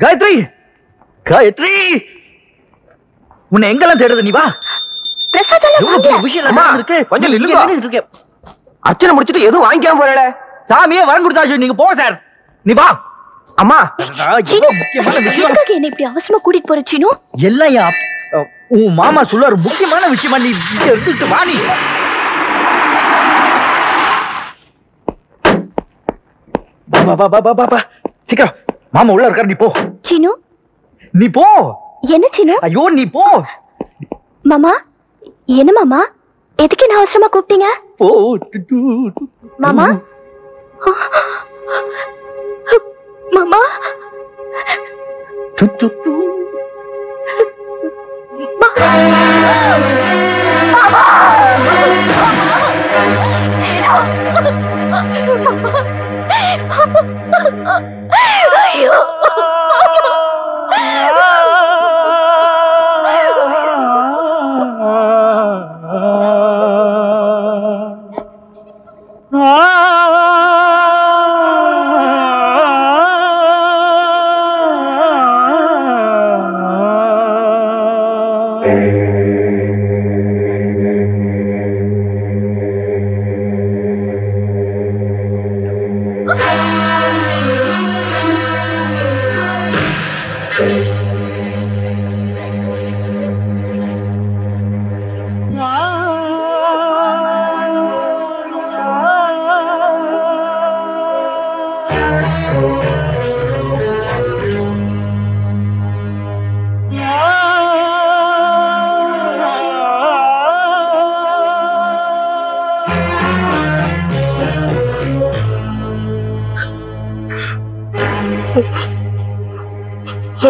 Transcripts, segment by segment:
காயத்ரி, காயத்ரி, உன்னை எங்கெல்லாம் தேடுது? நீ வா. விஷயம் இருக்கு, கொஞ்சம் நில்லுங்க. அர்ச்சனை முடிச்சிட்டு எதுவும் வாங்கிக்காம போறட. சாமியே வரம் கொடுத்தாச்சு, நீங்க போங்க சார். நீ வா. அம்மா, முக்கியமான விஷயம். என்ன இப்படி அவசரமா கூட்டிட்டு போற சீனு? எல்லாம் உன் மாமா சொல்லுவாரு, முக்கியமான விஷயமா. நீ எடுத்துட்டு வா. நீ சீக்கிரம், மாமா உள்ள இருக்காரு. நீ போ சீனு. நீ போ. என்ன சீனு? ஐயோ நீ போ. மாமா, என்ன மாமா, எதுக்கு என்ன அவசரமா கூப்பிட்டீங்க? மாமா, மாமா, ஐயோ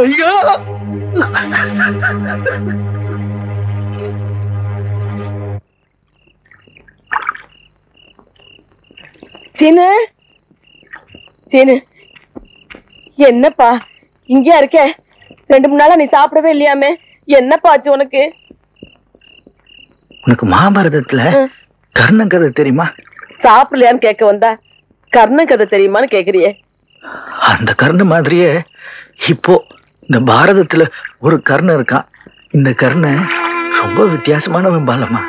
ஐயா, சீனு, சீனு, என்னப்பா இங்கேயா இருக்க? 2 3 நாளா நீ சாப்பிடவே இல்லையாமே, என்னப்பா ஆச்சு உனக்கு? உனக்கு மகாபாரதத்துல கர்ணன் கதை தெரியுமா? சாப்பிடலையான்னு கேட்க வந்தா கர்ணன் கதை தெரியுமான்னு கேக்குறியே. அந்த கர்ணன் மாதிரியே இப்போ இந்த பாரதத்துல ஒரு கர்ணன் இருக்கான். இந்த கர்ணன் ரொம்ப வித்தியாசமானவன் பாலம்மா.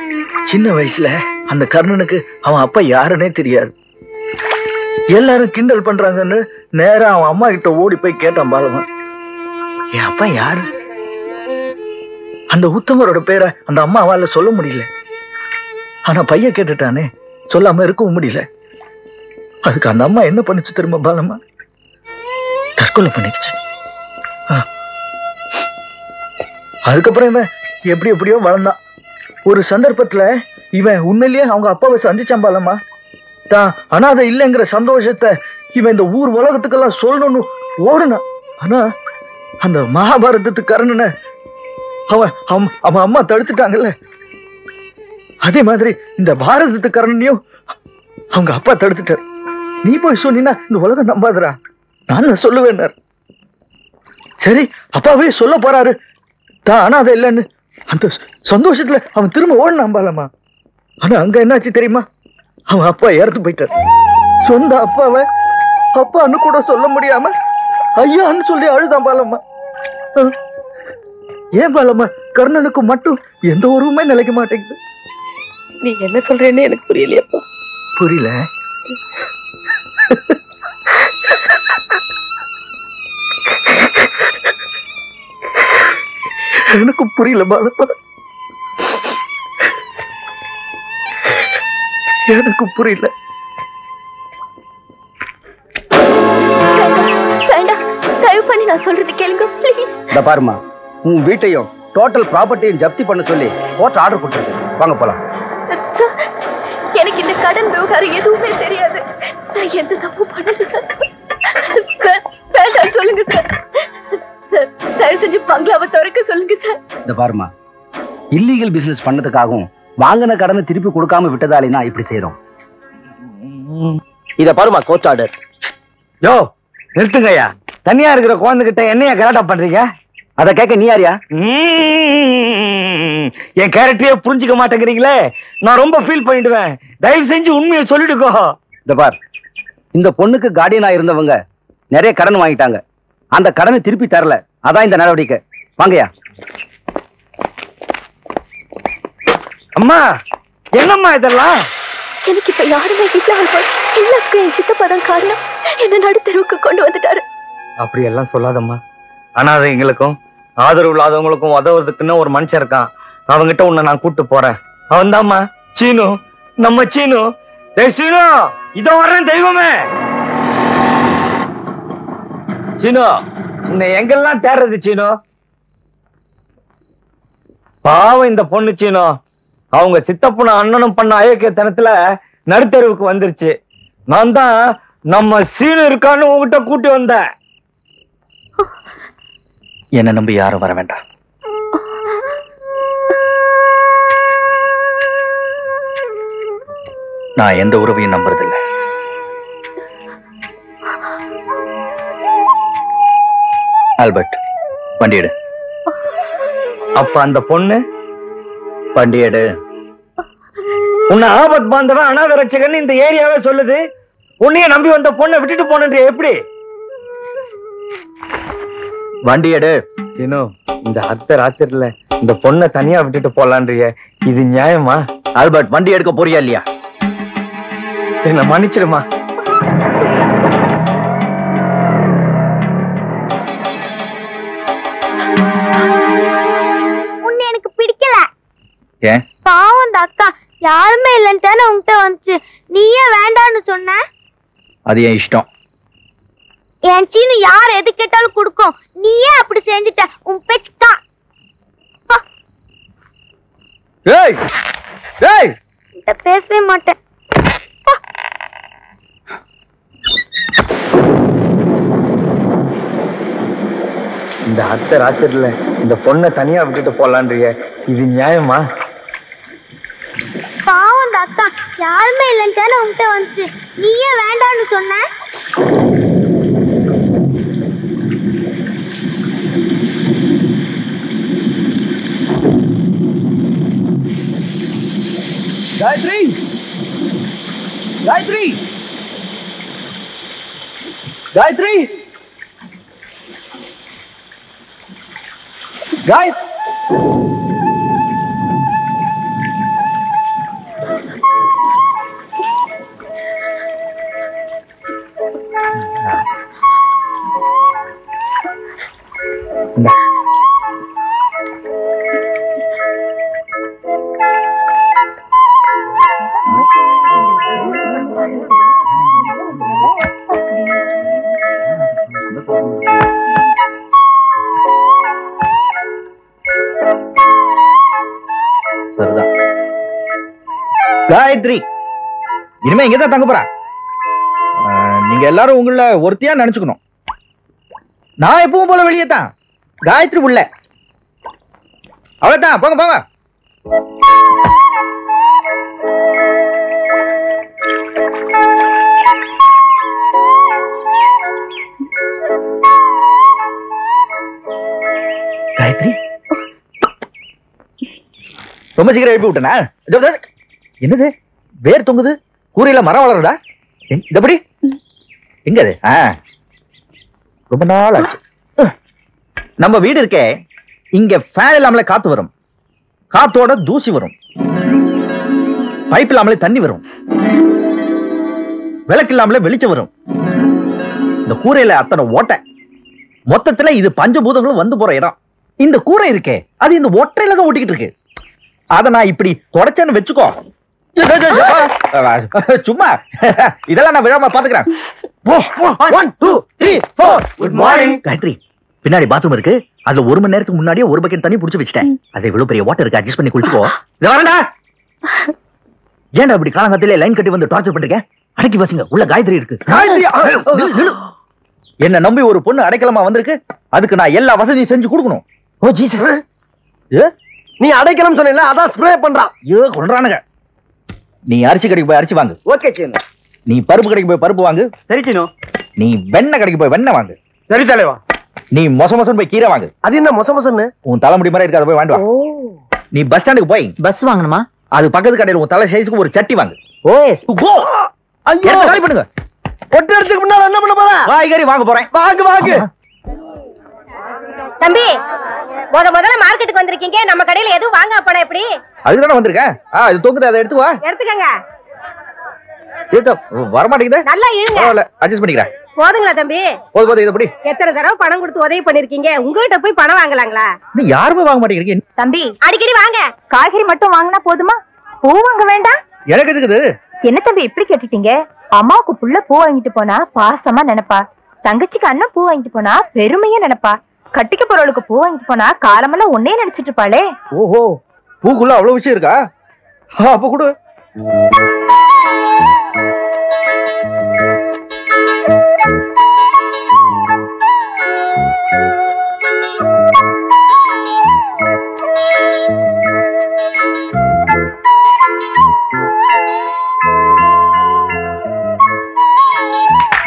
சின்ன வயசுல அந்த கர்ணனுக்கு அவன் அப்பா யாருன்னே தெரியாது. எல்லாரும் கிண்டல் பண்றாங்கன்னு நேரா அவன் அம்மா கிட்ட ஓடி போய் கேட்டான் பாலம்மா, என் அப்பா யாரு? அந்த உத்தமரோட பேரை அந்த அம்மா அவளால சொல்ல முடியல. ஆனா பையன் கேட்டுட்டானே, சொல்லாம இருக்கவும் முடியல. அதுக்கு அந்த அம்மா என்ன பண்ணுச்சு தெரியுமா பாலம்மா? தற்கொலை பண்ணிடுச்சு. அதுக்கப்புறம் இவன் எப்படி எப்படியோ வளர்ந்தான். ஒரு சந்தர்ப்பத்துல இவன் உண்மையிலேயே அவங்க அப்பாவை சந்திச்சான் பாலம்மா. தான் அனாதை இல்லைங்கிற சந்தோஷத்தை இவன் இந்த ஊர் உலகத்துக்கெல்லாம் சொல்லணும்னு ஓடுனான். ஆனா அந்த மகாபாரதத்துக்கு கர்ணனை அவன் அவன் அம்மா தடுத்துட்டாங்கல்ல, அதே மாதிரி இந்த பாரதத்துக்கு கர்ணனையும் அவங்க அப்பா தடுத்துட்டார். நீ போய் சொன்னீன்னா இந்த உலகம் நம்பாதரா, நான் சொல்லுவேன். சரி, அப்பாவே சொல்ல போறாரு தான் அனாதை இல்லைன்னு. அந்த சந்தோஷத்துல அவன் திரும்ப ஓடினான் பாலம்மா. ஆனா அங்க என்னாச்சு தெரியுமா? அவன் அப்பா இறந்து போயிட்டார். சொந்த அப்பாவை அப்பான்னு கூட சொல்ல முடியாம ஐயான்னு சொல்லி அழுதான் பாலம்மா. ஏன் பாலம்மா கர்ணனுக்கு மட்டும் எந்த உருவமே நிலைக்க மாட்டேங்குது? நீ என்ன சொல்றேன்னு எனக்கு புரியலையப்பா. புரியல? எனக்கு புரியல பாலப்பா, எனக்கு புரியல. தயவு பண்ணி நான் சொல்றது கேளுங்க ப்ளீஸ். இந்த பாருமா, உன் வீட்டையும் டோட்டல் ப்ராப்பர்ட்டியும் ஜப்தி பண்ண சொல்லி கோர்ட் ஆர்டர் கொடுத்துருக்கு. வாங்க போலாம். எனக்கு இந்த கடன் விவகாரம் எதுவுமே தெரியாது. நான் எந்த தப்பு பண்ணல சார். வேண்டாம் சொல்லுங்க சார். தயவு செஞ்சு பங்களாவை திறக்க சொல்லுங்க சார். இந்த பாருமா, இல்லீகல் பிசினஸ் பண்ணதுக்காகவும் வாங்கின கடனை திருப்பி கொடுக்காம விட்டதாலேனா இப்படி செய்யறோம். இத பாருமா, கோர்ட் ஆர்டர். யோ நிறுத்துங்கய்யா. தனியா இருக்கிற குழந்தைகிட்ட என்னையா கலாட்டா பண்றீங்க? அத கேட்க நீ யாரியா? என் கேரக்டரையே புரிஞ்சுக்க மாட்டேங்கிறீங்களே. நான் ரொம்ப ஃபீல் பண்ணிடுவேன். தயவு செஞ்சு உண்மையை சொல்லிடுக்கோ. இந்த பார், இந்த பொண்ணுக்கு கார்டியனா இருந்தவங்க நிறைய கடன் வாங்கிட்டாங்க. அந்த கடனை திருப்பி தரல. அதான் இந்த நடவடிக்கை. வாங்கய்யா. அம்மா, என்னம்மா இதெல்லாம்? எனக்கு இப்ப யாருமே எல்லாருக்கும் என் சித்தப்பதான் காரணம். என்ன நடுத்தருவுக்கு கொண்டு வந்துட்டாரு. அப்படி எல்லாம் சொல்லாதம்மா. அனாதைங்களுக்கும் ஆதரவு இல்லாதவங்களுக்கும் உதவுறதுக்குன்னு ஒரு மனுஷன் இருக்கான். அவங்கிட்ட உன்னை நான் கூட்டு போறேன். அவன் தான்மா சீனு, நம்ம சீனு. சீனு, இதோ வர்றேன் தெய்வமே. சீனு, உன்னை எங்கெல்லாம் தேடுறது சீனு? பாவம் இந்த பொண்ணு சீனு. அவங்க சித்தப்பன அண்ணனும் பண்ண அயோக்கியத்தனத்துல நடுத்தருவுக்கு வந்துருச்சு. நான் தான் நம்ம சீனு இருக்கான்னு உங்ககிட்ட கூட்டி வந்தேன். என்ன நம்பி யாரும் வர வேண்டாம். நான் எந்த உறவையும் நம்புறதில்லை. ஆல்பர்ட், வண்டி எடு. அப்ப அந்த பொண்ணு வண்டி எடு. உன்னை ஆபத் பாந்தவன் அனாதை ரட்சகன் இந்த ஏரியாவே சொல்லுது. உன்னைய நம்பி வந்த பொண்ணை விட்டுட்டு போன எப்படி? வண்டி எடு. இன்னும் இந்த அர்த்த ராத்திரில இந்த பொண்ணை தனியா விட்டுட்டு போலான்றிய, இது நியாயமா? ஆல்பர்ட், வண்டி எடுக்க போறியா இல்லையா? என்ன மன்னிச்சிடுமா. உன்னை எனக்கு பிடிக்கல. ஏன்? பாவம் அந்த அக்கா யாருமே இல்லைன்னு உன்கிட்ட வந்துச்சு. நீயே வேண்டான்னு சொன்ன. அது என் இஷ்டம். என் சீனு யார் எது கேட்டாலும் கொடுக்கும். நீயே அப்படி செஞ்சுட்ட. உன் பெச்சுக்கா. ஏய் ஏய், பேசவே மாட்டேன். இந்த அர்த்த ராத்திரில இந்த பொண்ணை தனியா விட்டுட்டு போலான்றிய, இது நியாயமா? பாவம் அந்த அக்கா யாருமே இல்லைன்னு உன்கிட்ட வந்துச்சு. நீயே வேண்டான்னு சொன்ன. காயத்ரி, காயத்ரி, காயத்ரி, காய் காயத்ரி, இனிமே இங்கதான் தங்க போறா. நீங்க எல்லாரும் உங்கள ஒருத்தியா நினைச்சுக்கணும். நான் எப்பவும் போல வெளியே தான். காயத்ரி உள்ள. அவ்வளவுதான். போங்க போங்க. காயத்ரி, ரொம்ப சீக்கிரம் எழுப்பி விட்டனா? என்னது வேர் தொங்குது? கூரையில மரம் வளருதா? எப்படி? எங்க அது? ரொம்ப நாள் ஆச்சு. நம்ம வீடு இருக்கே, இங்க ஃபேன் இல்லாமலே காத்து வரும், காத்தோட தூசி வரும், பைப் இல்லாமலே தண்ணி வரும், விளக்கு இல்லாமலே வெளிச்சம் வரும். இந்த கூரையில அத்தனை ஓட்டை. மொத்தத்துல இது பஞ்சபூதங்களும் வந்து போற இடம். இந்த கூரை இருக்கே, அது இந்த ஒற்றையில தான் ஓட்டிக்கிட்டு இருக்கு. அத நான் இப்படி தொடச்சேன்னு வச்சுக்கோ. சும்மா இதெல்லாம் நான் விழாம பாத்துக்கிறேன். 1 2 3 4. Good morning. காயத்ரி, பின்னாடி பாத்ரூம் இருக்கு. அதுல 1 மணி நேரத்துக்கு முன்னாடியே ஒரு பக்கெட் தண்ணி புடிச்சு வச்சிட்டேன். அது இவ்வளவு பெரிய வாட்டர் இருக்கு, அட்ஜஸ்ட் பண்ணி குளிச்சுக்கோ. ஏன்டா இப்படி காலங்கத்திலே லைன் கட்டி வந்து டார்ச்சர் பண்றீங்க? அடக்கி வச்சுங்க, உள்ள காயத்ரி இருக்கு. என்ன நம்பி ஒரு பொண்ணு அடைக்கலமா வந்திருக்கு. அதுக்கு நான் எல்லா வசதியும் செஞ்சு கொடுக்கணும். ஓ ஜீசஸ், நீ அடைக்கலம் சொன்ன, அதான் ஸ்ப்ரே பண்றான். கொன்றானுங்க. நீ அரிசி கடைக்கு போய் அரிசி வாங்கு. ஓகே சீனு. நீ பருப்பு கடைக்கு போய் பருப்பு வாங்கு. சரி சீனு. நீ வெண்ணெய் கடைக்கு போய் வெண்ணெய் வாங்கு. சரி தலைவா. நீ மொசம் போய் கீரை வாங்கு. அது என்ன மொசமொசன்னு? உன் தலைமுடி மாதிரி இருக்காத, போய் வாண்டு வா. நீ பஸ் ஸ்டாண்டுக்கு போய் பஸ் வாங்கணுமா? அது பக்கத்து கடையில் உன் தலை சைஸ்க்கு ஒரு சட்டி வாங்கு. ஓ கோ. ஐயோ, காலி பண்ணுங்க. ஒட்டு எடுத்துக்கு முன்னால என்ன பண்ண போற? காய்கறி வாங்க போறேன். வாங்கு வாங்கு. தம்பி முதல்ல மார்க்கெட்டுக்கு வந்திருக்கீங்க, நம்ம கடையில எதுவும் வாங்க போனா எப்படி? அதுதானே வந்திருக்கேன். இது தூக்குது, அதை எடுத்து வா. எடுத்துக்கங்க. வரமாட்டேங்குது. நல்லா இழுங்க. அட்ஜஸ்ட் பண்ணிக்கிறேன். போதுங்களா தம்பி? போது இதை படி. எத்தனை தடவை பணம் கொடுத்து உதவி பண்ணிருக்கீங்க, உங்ககிட்ட போய் பணம் வாங்கலாங்களா? நீ யாருமே வாங்க மாட்டேங்கிறீங்க. தம்பி அடிக்கடி வாங்க. காய்கறி மட்டும் வாங்கினா போதுமா? பூ வாங்க வேண்டாம்? எனக்கு எதுக்குது? என்ன தம்பி இப்படி கேட்டுட்டீங்க? அம்மாவுக்கு புள்ள பூ வாங்கிட்டு போனா பாசமா நினைப்பா, தங்கச்சிக்கு அண்ணன் பூ வாங்கிட்டு போனா பெருமையா நினைப்பா, கட்டிக்க போறவளுக்கு பூ வாங்கிட்டு போனா காலமெல்லாம் ஒன்னே நினைச்சிட்டு இருப்பாளே. ஓஹோ, பூக்குள்ள அவ்வளவு விஷயம் இருக்கா? அப்ப கூட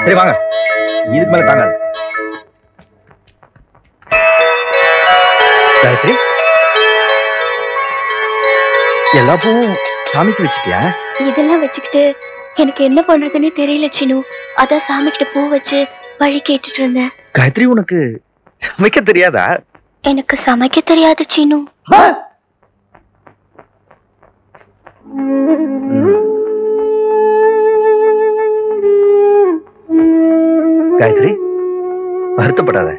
சரி வாங்க, இதுக்கு மேல தாங்காது. காயத்ரி, எல்லா பூவும் சாமிக்கு வச்சுட்டியா? இதெல்லாம் வச்சுக்கிட்டு எனக்கு என்ன பண்றதுன்னு தெரியல சினு. அதான் சாமிக்கிட்ட பூ வச்சு வழி கேட்டுட்டு இருந்தேன். காயத்ரி, உனக்கு சமைக்க தெரியாதா? எனக்கு சமைக்க தெரியாது சினு. காயத்ரி, வருத்தப்படாத.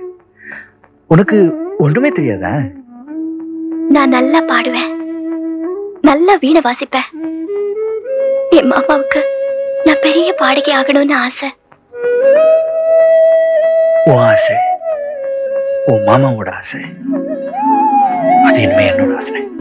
உனக்கு ஒன்றுமே தெரியாதா? நான் நல்லா பாடுவேன், நல்லா வீணை வாசிப்பேன். என் மாமாவுக்கு நான் பெரிய பாடகி ஆகணும்னு ஆசை. உன் ஆசை உன் மாமாவோட ஆசை, அது இனிமே என்னோட ஆசை.